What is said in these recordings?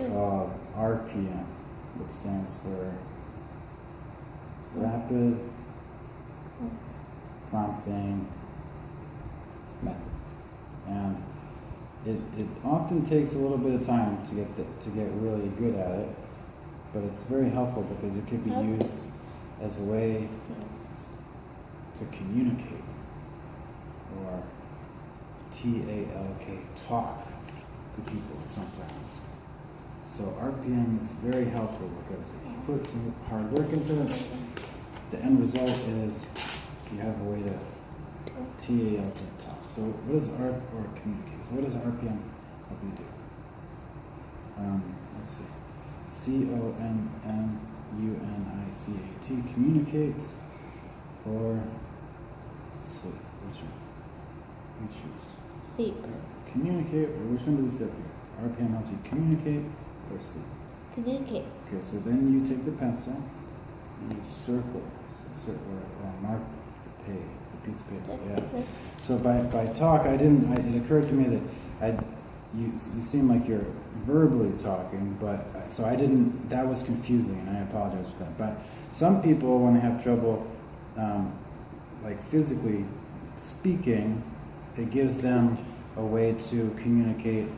called RPM, which stands for Rapid Prompting Method. And it often takes a little bit of time to get really good at it, but it's very helpful because it could be used as a way to communicate, or TALK, talk to people sometimes. So RPM is very helpful because if you put some hard work into it, the end result is you have a way to TALK talk. So what does communicate? What does RPM help you do? Let's see. COMMUNICAT, communicates, or sleep. Which one? We choose. Sleep. Communicate, or which one do we set here? RPM helps you communicate or sleep? Communicate. Okay, so then you take the pencil and you circle or mark the piece of paper. Yeah. So by talk, it occurred to me that you seem like you're verbally talking, but so that was confusing, and I apologize for that. But some people, when they have trouble, like physically speaking, it gives them a way to communicate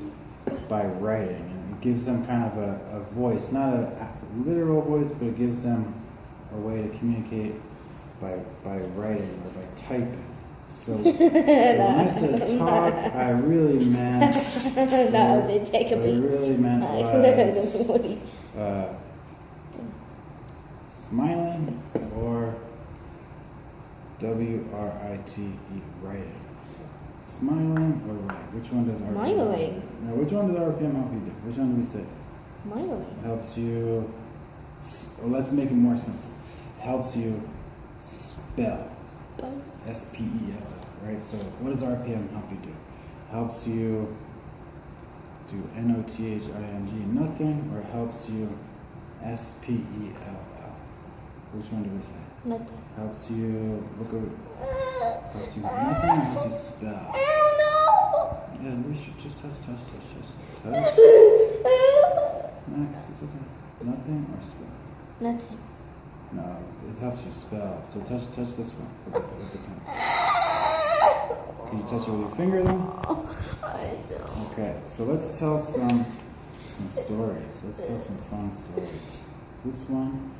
by writing, and it gives them kind of a voice, not a literal voice, but it gives them a way to communicate by writing or by typing. So when I said talk, I really meant what I really meant was smiling, or WRITE, writing. Smiling or writing? Which one does RPM? Smiling. No, which one does RPM help you do? Which one do we say? Smiling. It helps you. Let's make it more simple. It helps you spell. SPEL. Right. So what does RPM help you do? Helps you do NOTHING, nothing, or helps you SPELL? Which one do we say? Nothing. Helps you helps you with nothing, or helps you spell? Yeah, we should just touch. Next, it's okay. Nothing or spell? Nothing. No, it helps you spell. So touch this one with the pencil. Can you touch it with your finger then? I know. Okay, so let's tell some stories. Let's tell some fun stories. This one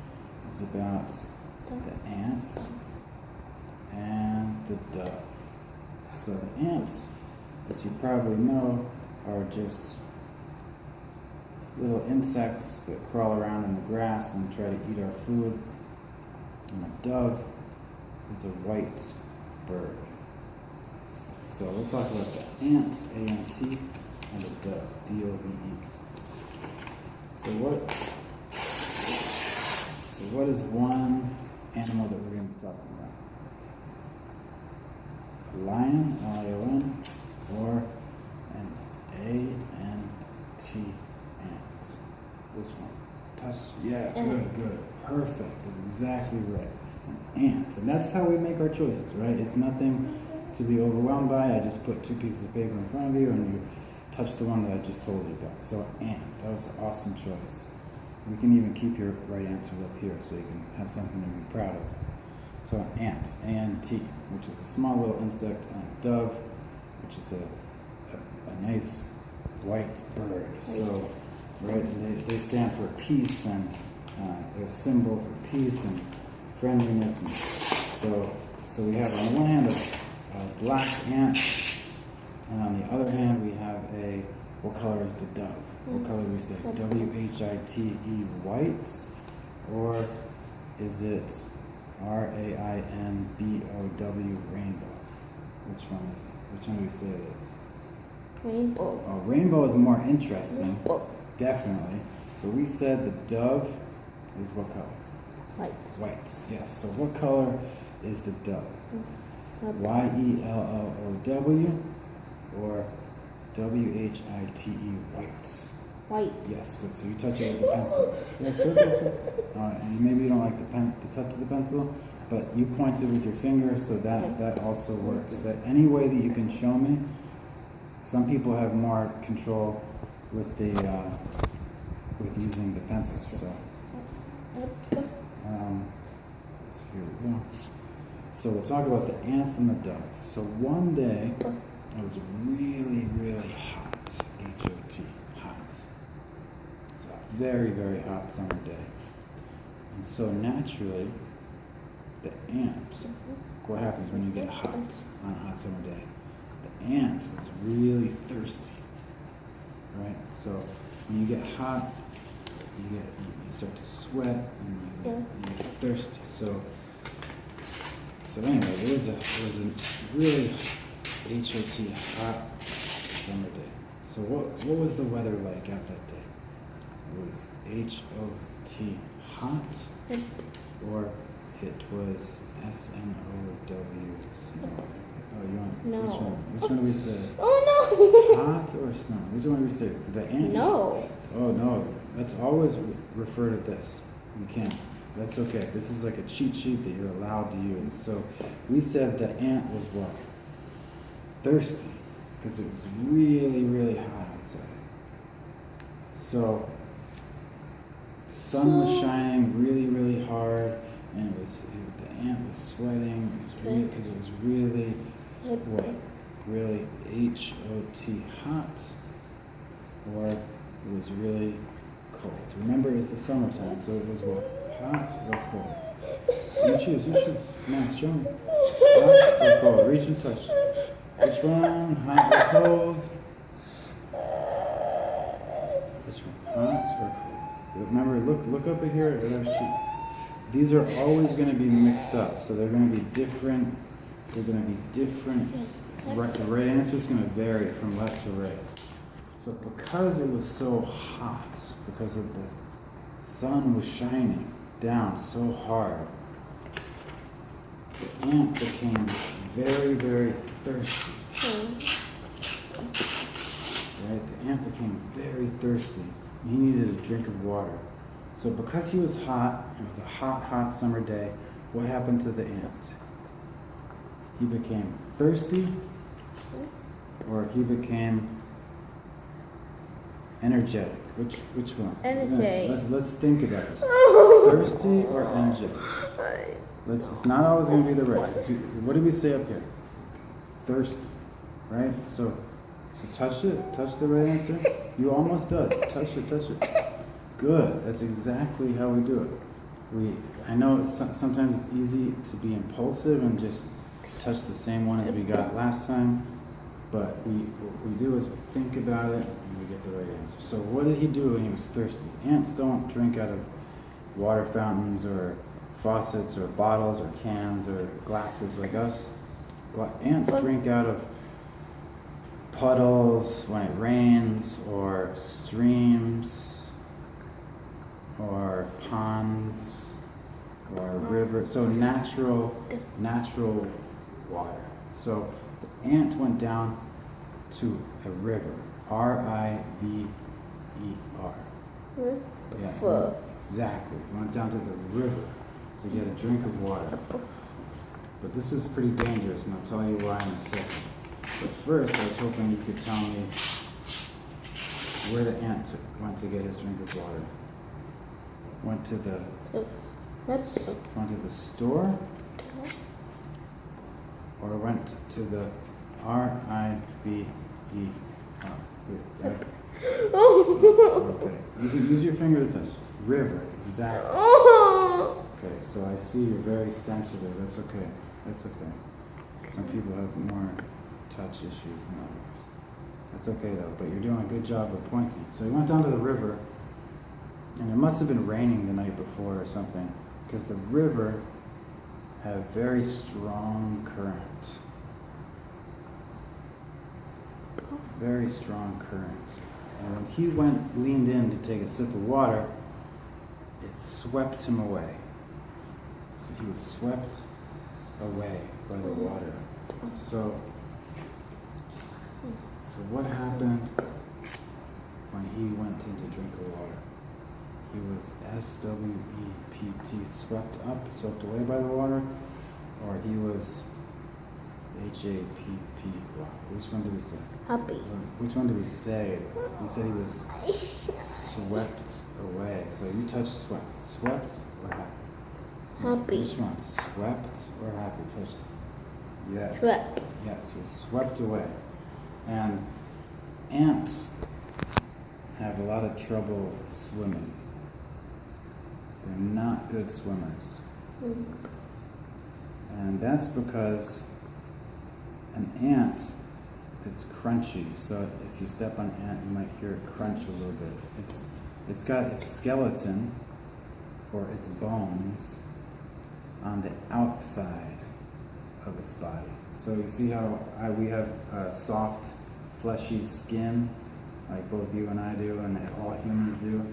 is about the ant and the dove. So the ants, as you probably know, are just little insects that crawl around in the grass and try to eat our food. And a dove is a white bird. So we'll talk about the ants, A-N-T, and the dove, D-O-V-E. So what is one animal that we're going to be talking about? A lion, L-I-O-N, or an A-N-T, ant? Which one? Touch. Yeah, good. Perfect. That's exactly right. An ant. And that's how we make our choices, right? It's nothing to be overwhelmed by. I just put two pieces of paper in front of you and you touch the one that I just told you about. So ant. That was an awesome choice. We can even keep your right answers up here so you can have something to be proud of. So an ant, A-N-T, which is a small little insect, and a dove, which is a nice white bird. So, right, they stand for peace, and they're a symbol for peace and friendliness. And so we have on the one hand a black ant, and on the other hand we have what color is the dove? What color do we say? W-H-I-T-E, white? Or is it R-A-I-N-B-O-W, rainbow? Which one is it? Which one do we say it is? Rainbow. Oh, rainbow is more interesting. Rainbow. Definitely. But we said the dove is what color? White. White, yes. So what color is the dove? Y-E-L-L-O-W or W-H-I-T-E, white? White. Yes, good. So you touch it with the pencil. Yes, circle. All right, and maybe you don't like the touch of the pencil, but you point it with your finger, so that also works. That any way that you can show me. Some people have more control with the with using the pencil. So here we go. So we'll talk about the ants and the dove. So one day it was really, really hot. H-O-T, hot. It's a very, very hot summer day. And so naturally, the ant, what happens when you get hot on a hot summer day? The ant was really thirsty, right? So when you get hot, you start to sweat and you get thirsty. So anyway, it was a really H-O-T hot summer day. So what was the weather like out that day? It was H-O-T hot, or it was S-N-O-W snow. Oh, you want No. which one? Which one do we say? Oh Hot or snow? Which one do we say? The ant? No. Oh no, let's always refer to this. You can't. That's okay. This is like a cheat sheet that you're allowed to use. So we said the ant was what? Thirsty, because it was really, really hot outside. So the sun was shining really, really hard, and the ant was sweating. It was because it was really what? Really H-O-T hot, or it was really cold. Remember, it's the summertime, so it was what? Hot or cold? You choose. Max, show me. Hot or cold? Reach and touch. Which one? Hot or cold? Which one? Hot or cold? Remember, look up here at our sheet. These are always going to be mixed up, so they're going to be different. They're going to be different. The right answer is going to vary from left to right. So because it was so hot, because of the sun was shining down so hard, the ant became very, very thirsty. Right? The ant became very thirsty. He needed a drink of water. So because he was hot, it was a hot, hot summer day, what happened to the ant? He became thirsty, or he became energetic. Which one? Energetic. Let's think about this. Thirsty or energetic? It's not always going to be the right. What did we say up here? Thirsty, right? So touch it. Touch the right answer. You almost did. Touch it. Good. That's exactly how we do it. I know sometimes it's easy to be impulsive and just touch the same one as we got last time, but what we do is we think about it and we get the right answer. So what did he do when he was thirsty? Ants don't drink out of water fountains or faucets or bottles or cans or glasses like us. Ants drink out of puddles when it rains, or streams, or ponds, or rivers. So natural water. So the ant went down to a river. R-I-V-E-R. Yeah, exactly. Went down to the river to get a drink of water. But this is pretty dangerous, and I'll tell you why in a second. But first, I was hoping you could tell me where the ant went to get his drink of water. Went to the store, or went to the R-I-V-E-R. Okay, you can use your finger to touch. River, exactly. Okay, so I see you're very sensitive. That's okay. Some people have more touch issues than others. That's okay though, but you're doing a good job of pointing. So he went down to the river, and it must have been raining the night before or something, because the river had a very strong current. Very strong current. And when he leaned in to take a sip of water, it swept him away. So he was swept away by the water. So what happened when he went in to drink the water? He was S-W-E-P-T, swept away by the water, or he was H-A-P-P-Y. Which one did we say? Happy. Which one did we say? We said he was swept away. So you touch swept. Swept or happy? Happy. Which one? Swept or happy? Touch. Yes. Swept. Yes, he was swept away. And ants have a lot of trouble swimming. They're not good swimmers. And that's because an ant, it's crunchy. So if you step on an ant, you might hear it crunch a little bit. It's got its skeleton or its bones on the outside of its body. So you see how we have soft, fleshy skin, like both you and I do, and all humans do,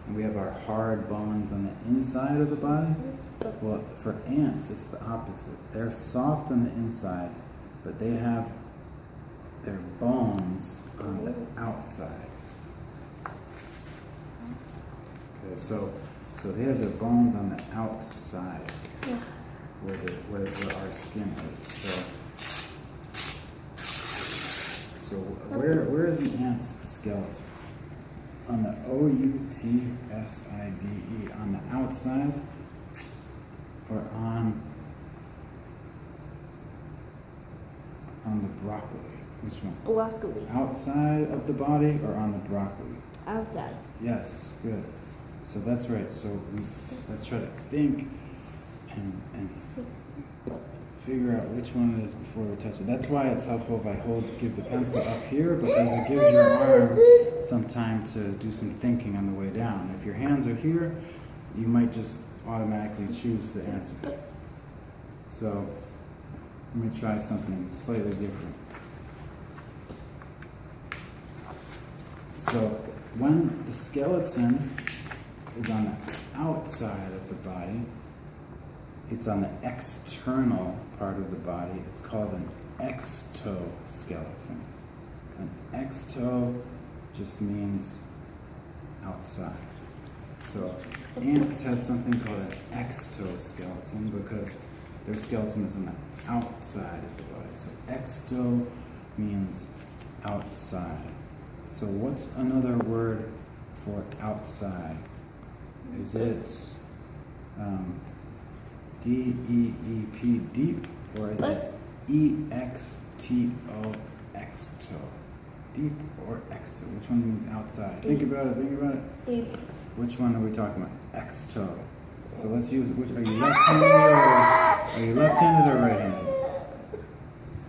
and we have our hard bones on the inside of the body. Well, for ants, it's the opposite. They're soft on the inside, but they have their bones on the outside. Okay, so they have their bones on the outside, where our skin is. So where is an ant's skeleton? On the outside, on the outside, or on the broccoli? Which one? Broccoli. Outside of the body or on the broccoli? Outside. Yes, good. So that's right. So let's try to think and figure out which one it is before we touch it. That's why it's helpful if I give the pencil up here, because it gives your arm some time to do some thinking on the way down. If your hands are here, you might just automatically choose the answer. So let me try something slightly different. So when the skeleton is on the outside of the body, it's on the external part of the body. It's called an exoskeleton. An exo just means outside. So ants have something called an exoskeleton because their skeleton is on the outside of the body. So exo means outside. So what's another word for outside? Is it D-E-E-P, deep, or is it E-X-T-O, exto? Deep or exto? Which one means outside? Think about it. Deep. Which one are we talking about? Exto. So let's use it. Are you left-handed or right-handed?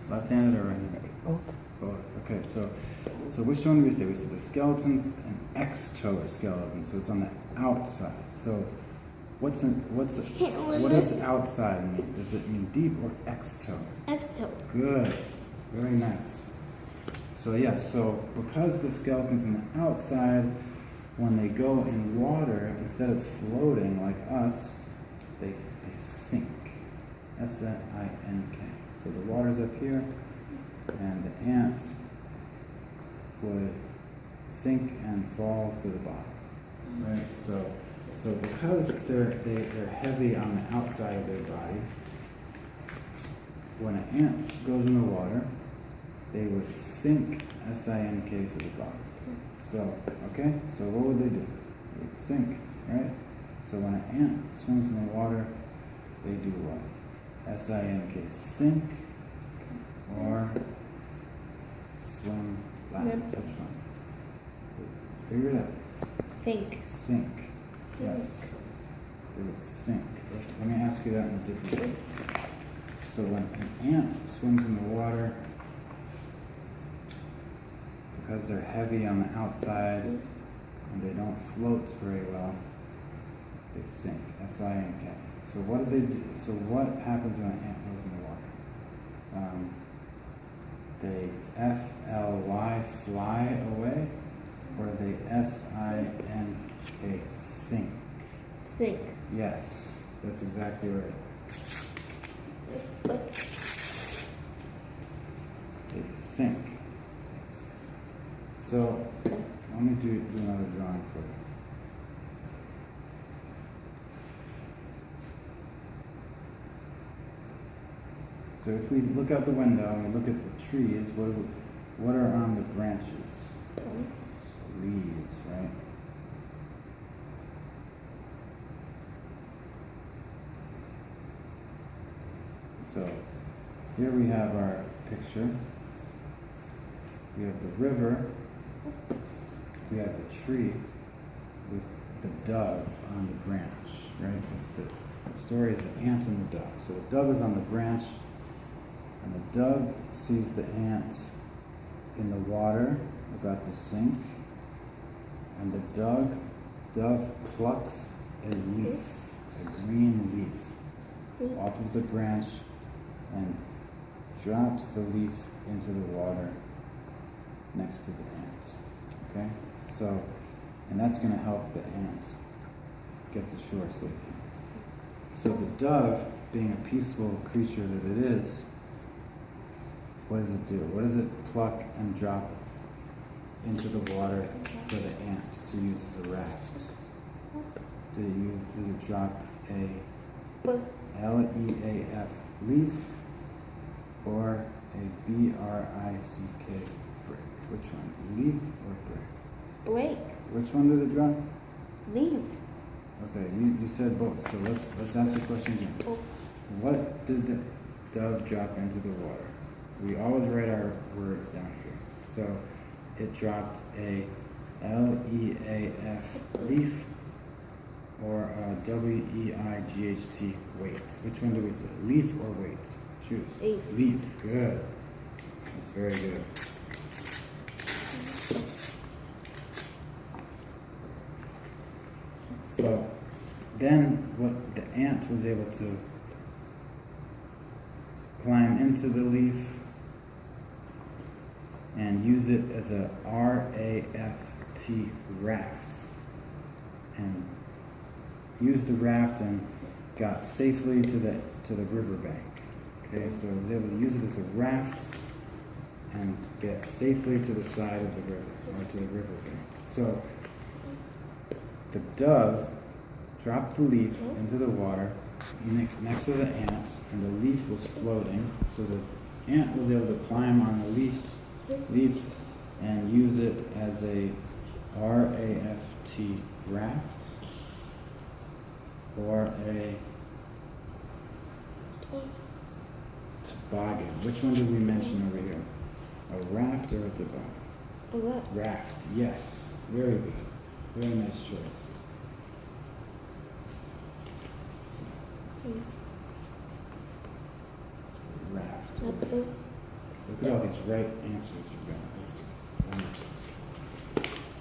Left-handed or right-handed? Both. Okay, so which one do we say? We said the skeleton's an exoskeleton, so it's on the outside. So what does outside mean? Does it mean deep or exto? Exto. Good. Very nice. So because the skeleton's on the outside, when they go in water, instead of floating like us, they sink. S-I-N-K. So the water's up here, and the ant would sink and fall to the bottom. Right? So because they're heavy on the outside of their body, when an ant goes in the water, they would sink, S-I-N-K, to the bottom. So what would they do? They would sink, right? So when an ant swims in the water, they do what? S-I-N-K, sink, or swim flat. Which one? Figure it out. Think. Sink. Yes. They would sink. Let me ask you that in a different way. So when an ant swims in the water, because they're heavy on the outside and they don't float very well, they sink. S-I-N-K. So what do they do? So what happens when an ant goes in the water? They F-L-Y, fly away, or they S-I-N-K, sink? Sink. Yes, that's exactly right. They sink. So let me do another drawing for you. So if we look out the window and we look at the trees, what are on the branches? Leaves, right? So here we have our picture. We have the river. We have the tree with the dove on the branch, right? It's the story of the ant and the dove. So the dove is on the branch, and the dove sees the ant in the water about to sink, and the dove plucks a leaf, a green leaf, off of the branch and drops the leaf into the water next to the ant. Okay? So, and that's going to help the ant get to shore safely. So the dove, being a peaceful creature that it is, what does it do? What does it pluck and drop into the water for the ants to use as a raft? Does it drop a L-E-A-F leaf or a B-R-I-C-K brick? Which one? Leaf or brick? Break. Which one did it drop? Leave. Okay, you said both. So let's ask the question again. What did the dove drop into the water? We always write our words down here. So it dropped a L-E-A-F leaf or a W-E-I-G-H-T weight. Which one do we say? Leaf or weight? Choose. Leaf. Leaf. Good. That's very good. So then what the ant was able to climb into the leaf and use it as a R-A-F-T raft, and use the raft and got safely to the riverbank. Okay, so it was able to use it as a raft and get safely to the side of the river, or to the riverbank. So the dove dropped the leaf into the water next to the ant, and the leaf was floating. So the ant was able to climb on the leaf and use it as a R-A-F-T raft or a toboggan. Which one did we mention over here? A raft or a toboggan? A what? Raft, yes. Very good. Very nice choice. So, that's a raft. Look at all these right answers you've got. That's wonderful.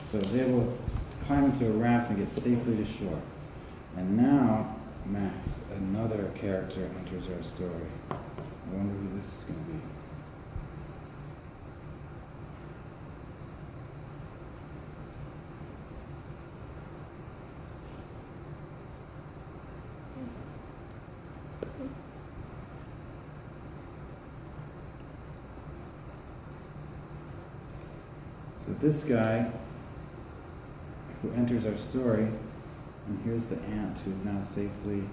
So I was able to climb into a raft and get safely to shore. And now, Max, another character enters our story. I wonder who this is going to be. So this guy who enters our story, and here's the ant who's now safely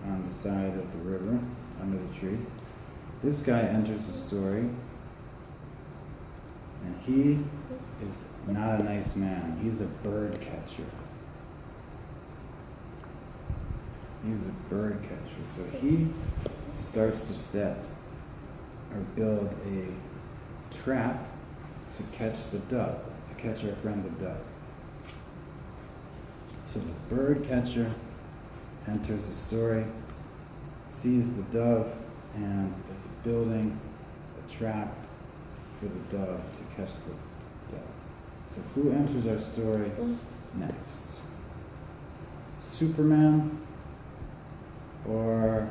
on the side of the river, under the tree. This guy enters the story, and he is not a nice man. He's a bird catcher. He's a bird catcher. So he starts to set or build a trap to catch the dove, to catch our friend the dove. So the bird catcher enters the story, sees the dove, and is building a trap for the dove to catch the dove. So who enters our story next? Superman or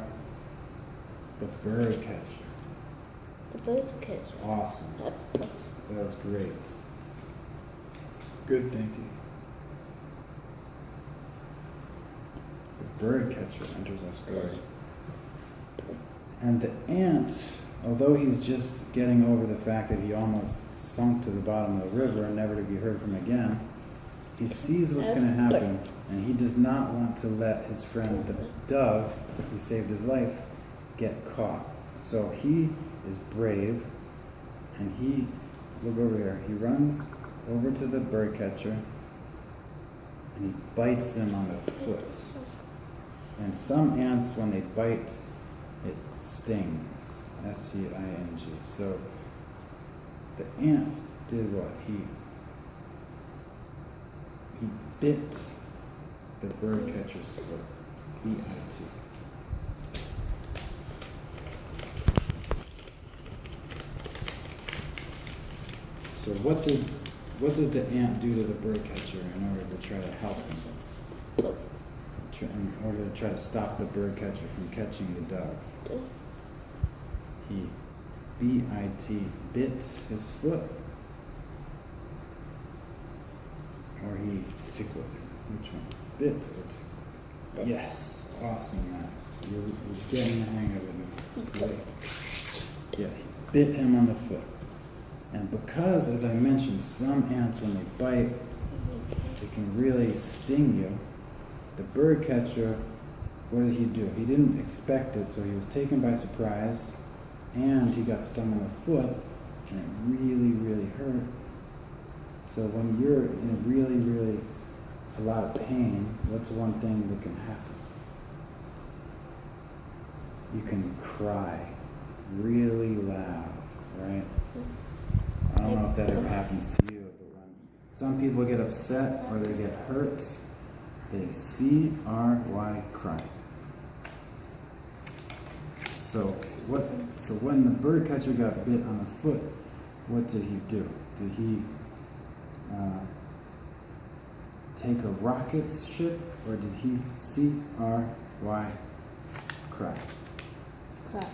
the bird catcher? The bird catcher. Awesome. That was great. Good thinking. The bird catcher enters our story. And the ant, although he's just getting over the fact that he almost sunk to the bottom of the river and never to be heard from again, he sees what's going to happen, and he does not want to let his friend the dove, who saved his life, get caught. So he is brave, and he, look over here, he runs over to the bird catcher, and he bites him on the foot. And some ants, when they bite, it stings, S-T-I-N-G. So the ants did what? He bit the bird catcher's foot, B-I-T. So what did the ant do to the bird catcher in order to try to help him? In order to try to stop the bird catcher from catching the dove? He, B-I-T, bit his foot. Or he tickled him. Which one? Bit or tickled? Yes. Awesome, Max. You're getting the hang of it now. It's great. Yeah, he bit him on the foot. And because, as I mentioned, some ants, when they bite, they can really sting you, the bird catcher, what did he do? He didn't expect it, so he was taken by surprise, and he got stung on the foot, and it really, really hurt. So when you're in really, really a lot of pain, what's one thing that can happen? You can cry really loud, right? I don't know if that ever happens to you, but when some people get upset or they get hurt, they C-R-Y, cry. So when the bird catcher got bit on the foot, what did he do? Did he take a rocket ship, or did he C-R-Y, cry? Cry.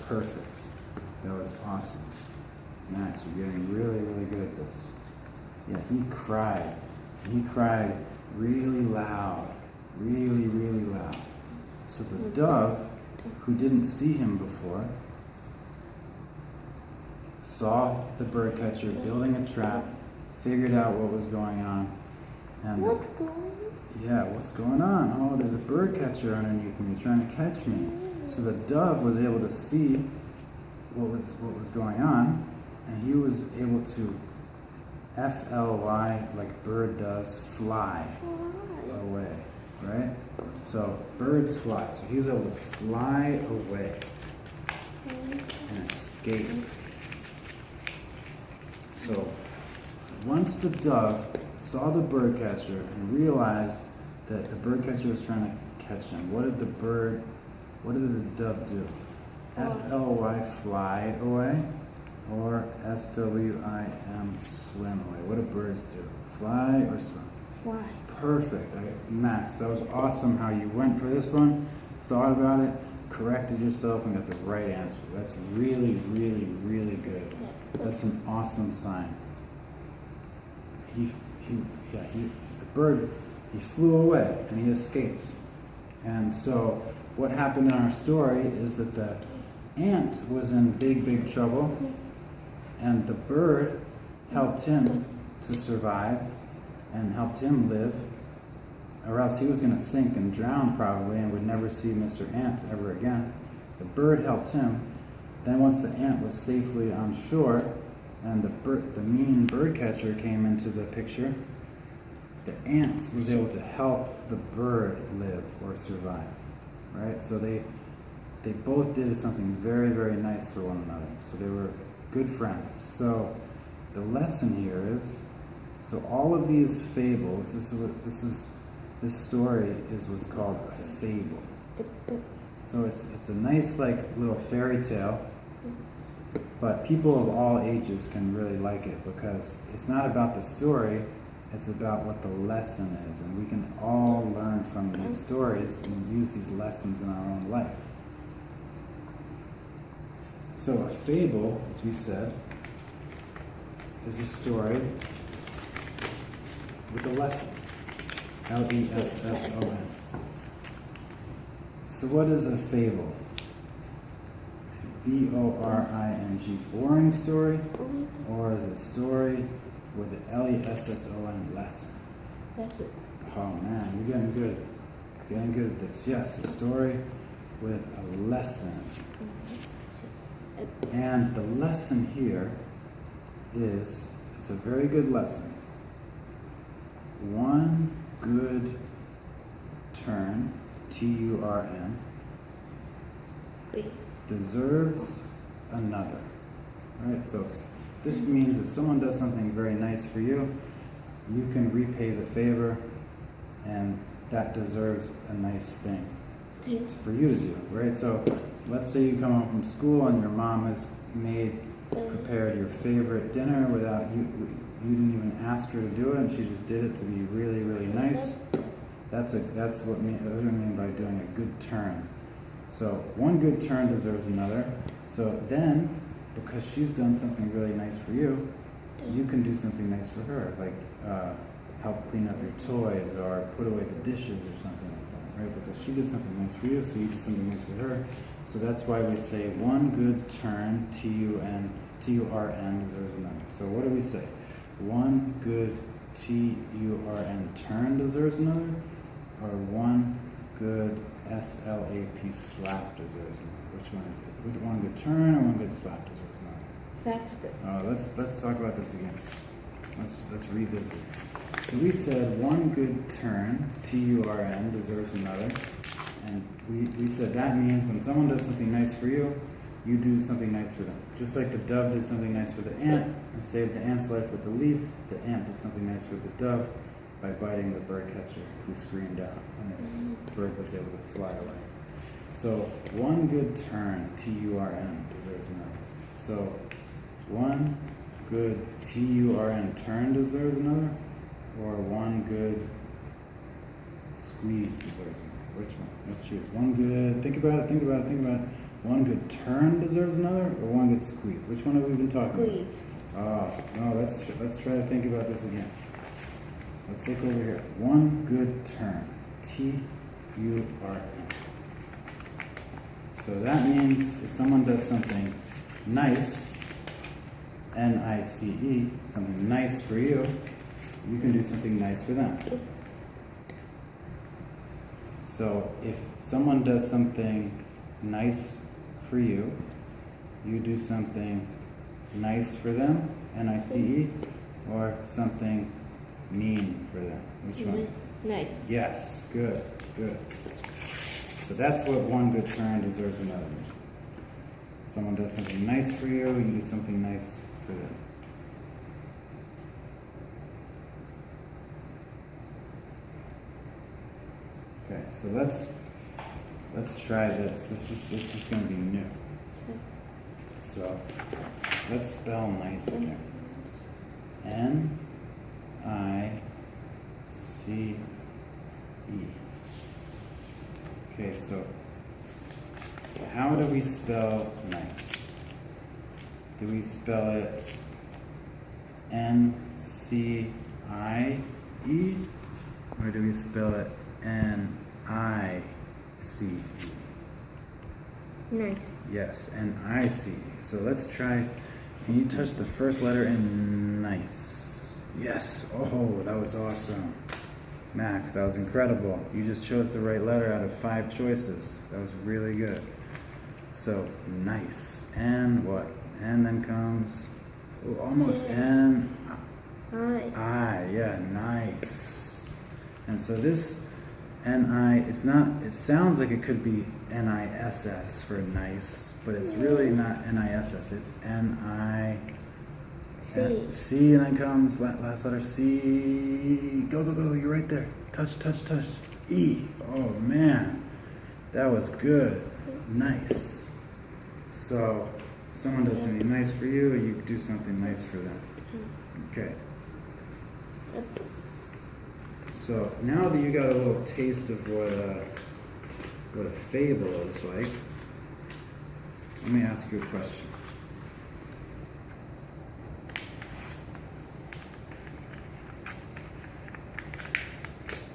Perfect. That was awesome. Max, you're getting really, really good at this. Yeah, he cried. He cried really loud. Really, really loud. So the dove, who didn't see him before, saw the bird catcher building a trap, figured out what was going on. And What's going on? yeah, what's going on? Oh, there's a bird catcher underneath me trying to catch me. So the dove was able to see what was going on, and he was able to F-L-Y, like bird does, fly away, right? So birds fly. So he was able to fly away and escape. So once the dove saw the bird catcher and realized that the bird catcher was trying to catch him, what did the dove do? F-L-Y, fly away, or S-W-I-M, swim away. What do birds do? Fly or swim? Fly. Perfect. Max, that was awesome how you went for this one, thought about it, corrected yourself, and got the right answer. That's really, really, really good. That's an awesome sign. The bird, he flew away and he escaped. And so what happened in our story is that the ant was in big, big trouble, and the bird helped him to survive and helped him live, or else he was going to sink and drown probably and would never see Mr. Ant ever again. The bird helped him. Then once the ant was safely on shore and the mean bird catcher came into the picture, the ant was able to help the bird live or survive, right? So they both did something very, very nice for one another. So they were good friends. So the lesson here is, so all of these fables, this story is what's called a fable. So it's a nice like little fairy tale, but people of all ages can really like it because it's not about the story, it's about what the lesson is, and we can all learn from these stories and use these lessons in our own life. So a fable, as we said, is a story with a lesson. L-E-S-S-O-N. So what is a fable? B-O-R-I-N-G. Boring story? Or is it a story with an L-E-S-S-O-N lesson? That's it. Oh man, you're getting good. Getting good at this. Yes, a story with a lesson. And the lesson here is, it's a very good lesson. One good turn, T-U-R-N, deserves another. All right, so this means if someone does something very nice for you, you can repay the favor, and that deserves a nice thing for you to do, right? So let's say you come home from school and your mom has prepared your favorite dinner without you didn't even ask her to do it, and she just did it to be really, really nice. That's what I mean by doing a good turn. So one good turn deserves another. So then, because she's done something really nice for you, you can do something nice for her, like help clean up your toys or put away the dishes or something like that, right? Because she did something nice for you, so you did something nice for her. So that's why we say one good turn, T-U-R-N, deserves another. So what do we say? One good T-U-R-N turn deserves another, or one good S-L-A-P slap deserves another? Which one is it? One good turn or one good slap deserves another? Let's talk about this again. Let's revisit. So we said one good turn, T-U-R-N, deserves another. And we said that means when someone does something nice for you, you do something nice for them. Just like the dove did something nice for the ant and saved the ant's life with the leaf, the ant did something nice for the dove by biting the bird catcher who screamed out, and the bird was able to fly away. So one good turn, T-U-R-N, deserves another. So one good T-U-R-N turn deserves another, or one good squeeze deserves another. Which one? Let's choose. One good, think about it. One good turn deserves another, or one good squeeze? Which one have we been talking about? Oh, no, let's try to think about this again. Let's look over here. One good turn, T-U-R-N. So that means if someone does something nice, N-I-C-E, something nice for you, you can do something nice for them. So if someone does something nice for you, you do something nice for them, N-I-C-E, or something mean for them. Which one? Nice. Yes, good. So that's what one good turn deserves another. Someone does something nice for you, you do something nice for them. Okay, so let's try this. This is going to be new. So let's spell nice again. N-I-C-E. Okay, so how do we spell nice? Do we spell it N-C-I-E, or do we spell it N-I-C-E? Nice. Yes, N-I-C-E. So let's try. Can you touch the first letter in nice? Yes. Oh, that was awesome. Max, that was incredible. You just chose the right letter out of 5 choices. That was really good. So, nice. And what? And then comes, almost N. I, yeah, nice. And so this N-I, it sounds like it could be N-I-S-S for nice, but it's really not N-I-S-S, it's N-I, C, and then comes last letter C, go, you're right there, touch, E, oh man, that was good, nice. So, someone does something nice for you, you do something nice for them. Okay. So now that you got a little taste of what a fable is like, let me ask you a question.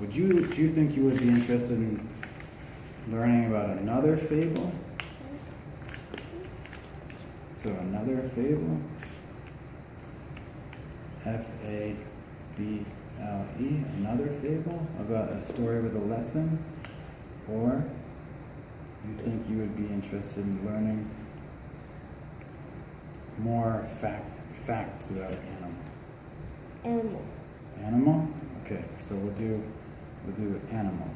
Do you think you would be interested in learning about another fable? So another fable, F-A-B-L-E, another fable about a story with a lesson, or you think you would be interested in learning more facts about animals? Animal. Animal? Okay, so we'll do animal.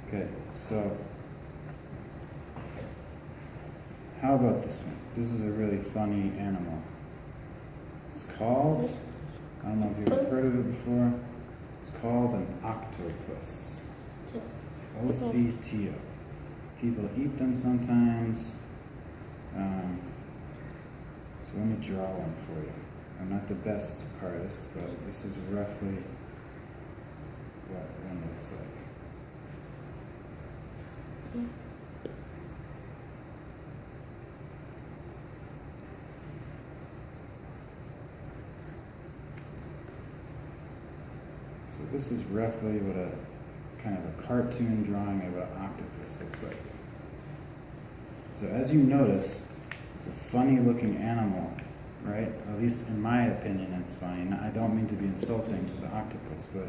Okay, so how about this one? This is a really funny animal. It's called, I don't know if you've heard of it before, it's called an octopus. O-C-T-O. People eat them sometimes. So let me draw one for you. I'm not the best artist, but this is roughly what one looks like. So this is roughly what a kind of a cartoon drawing of an octopus looks like. So as you notice, it's a funny looking animal, right? At least in my opinion, it's funny. I don't mean to be insulting to the octopus, but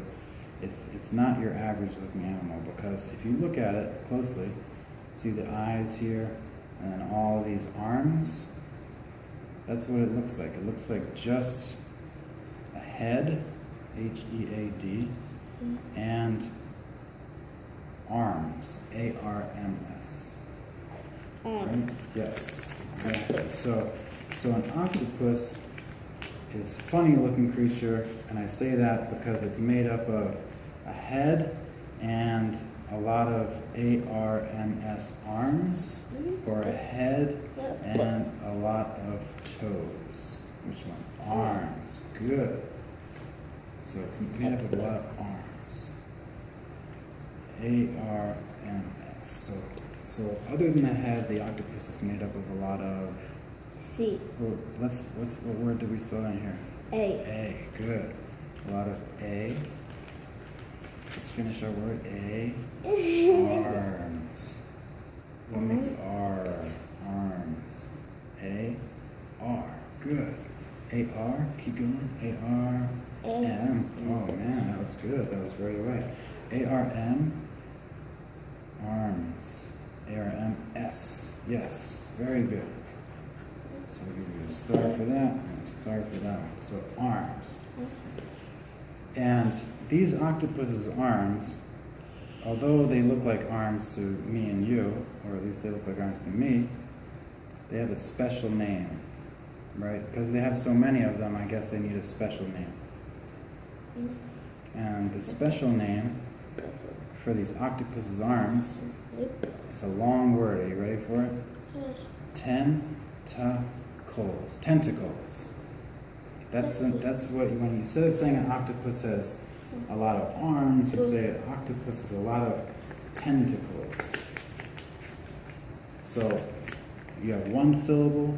it's not your average looking animal, because if you look at it closely, see the eyes here, and then all these arms, that's what it looks like. It looks like just a head, H-E-A-D, and arms, A-R-M-S. Right? Yes, exactly. So an octopus is a funny looking creature, and I say that because it's made up of a head and a lot of A-R-M-S arms, or a head and a lot of toes. Which one? Arms. Good. So it's made up of a lot of arms. A-R-M-S. So other than the head, the octopus is made up of a lot of... C. Well, what word did we spell in here? A. A. Good. A lot of A. Let's finish our word. A. Arms. What makes R? Arms. A. R. Good. A-R. Keep going. A-R. M. Oh man, that was good. That was right away. A-R-M. Arms. A-R-M-S. Yes. Very good. So I'll give you a star for that and a star for that one. So arms. And these octopus's arms, although they look like arms to me and you, or at least they look like arms to me, they have a special name, right? Because they have so many of them, I guess they need a special name. And the special name for these octopus's arms is a long word. Are you ready for it? Tentacles. Tentacles. That's what, when you instead of saying an octopus has a lot of arms, you say an octopus has a lot of tentacles. So you have one syllable